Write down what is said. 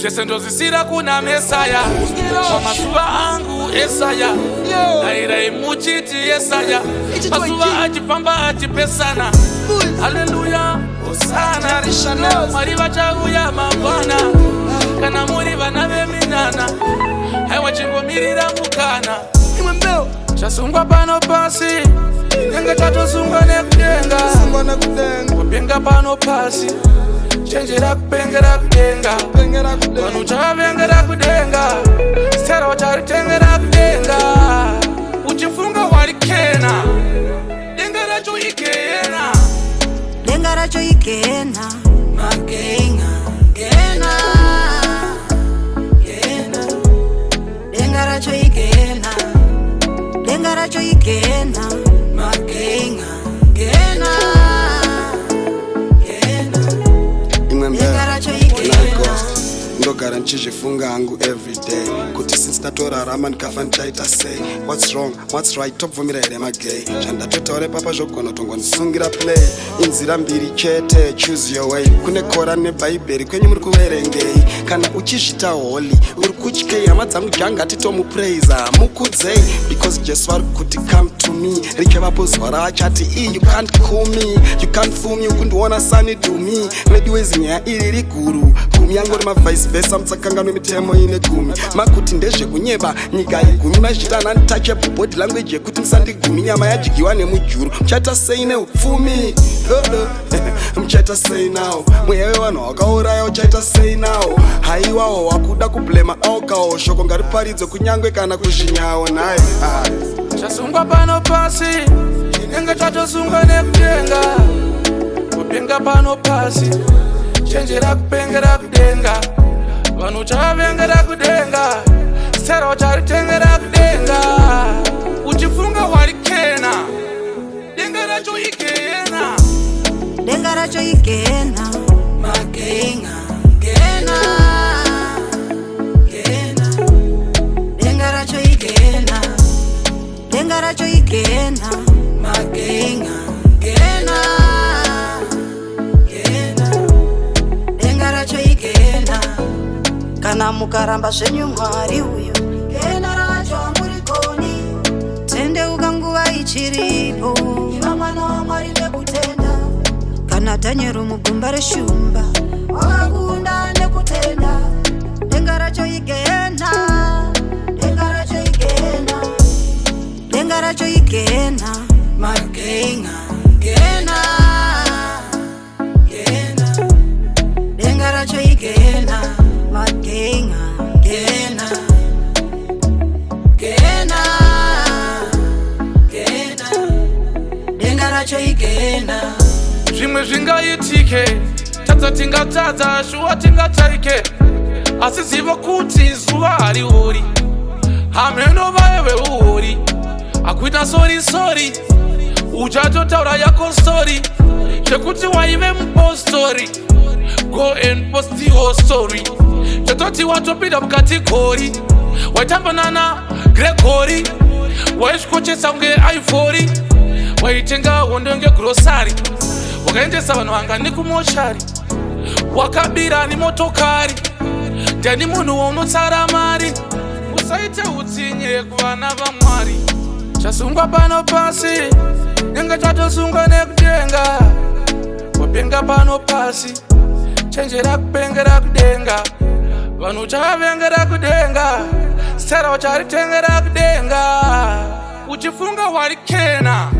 zvese ndozvisira kuna Mesaya. Pamazuva angu Esaya dairai muchiti Yesaya, mazuva achifamba achipesana. Haleluya, hosana, Mwari vachauya mangwana. Kana muri vana veminana, haiwa chingomirira mukana. Chasungwa pano pasi, nenga chatosungwa nekudenga. Kupenga pano pasi, chenjera kupengera kudenga. Vanhu chavengera kudenga, stera vacharitengera kudenga. Uchifunga warikena, denga racho ikena. Denga racho ikena, magenga, gena. Gena, denga racho ikena. Denga racho ikena, magenga, gena. Denga racho ikena. Ndogara nchizvifunga hangu everyday kuti since ndatorarama ndikafa ndichaita sei. What's wrong, what's right, tobvumira here magay. Zvandatotaure papa zvogona tongondisungira play. Inzira mbiri chete, choose your way. Kune Kora nebhaibheri kwenyu muri kuverengei. Kana uchizvita holy uri kutyei, hama dzangu jangati tomupraiza mukudzei. Because Jesu vari kuti come to me, richevapo zuva raachati you can't cool me, you can't fool me, ukundiona sani to me. Lediwezi nyaya iri riguru gumi yangu rima vice versa, mutsakanganwe mitemo ine gumi. Makuti ndezvekunyeba nyika igumi, mazvita untouchable body language yekuti musandigumi. Nyama yadyiwa nemujuru, muchaita sei neupfumi? Muchaita sei nawo? Mweya wevanhu wakauraya uchaita sei nawo? Haiwawo wakuda kublema aukawo, shoko ngariparidzwe kunyangwe kana kuzvinyawo naye. Chasungwa pano pasi, nenga chatosungwa nekudenga. Kupenga pano pasi, chenjera kupengera kudenga. Vanhu chavengera kudenga, stera vacharitengera kudenga. Uchifunga warikena, denga racho ikena. Denga racho ikena, magenga, gena. Gena, denga racho ikena. Denga racho ikena, magenga, gena. Gena, denga racho ikena. Kana mukaramba zvenyu Mwari uyo, gena racho hamurikoni. Tendeuka nguva ichiripo, iva mwana waMwari nekutenda. Kana Danieri mugomba reshumba, wakakunda nekutenda. Denga racho ikena. Denga racho ikena. Denga racho ikena, magenga, gena. Gena, denga racho ikena, magenga, gena. Gena, gena, denga racho ikena. Zvimwe zvingaitike, tadza tingatadza, shuwa tingataike. Asi ziva kuti zuva harihori, hameno vaewe uhori. Akuita sorry, uchatotaura yako story, zvekuti waive mupostori. Go and post your story. Chatoti watopinda mukati gori, waitamba nana Gregory, waisvikochesa kunge ivory, waitenga hondo ngegrosari, wakaendesa vanhu vanga nekumoshari, wakabira nemotokari. Ndani munhu waunotsara mari, usaite utsinye kuvana vaMwari. Chasungwa pano pasi, nenga chatosungwa nekudenga. Kupenga pano pasi, chenjera kupengera kudenga. Vanhu chavengera kudenga, stera vacharitengera kudenga. Uchifunga warikena.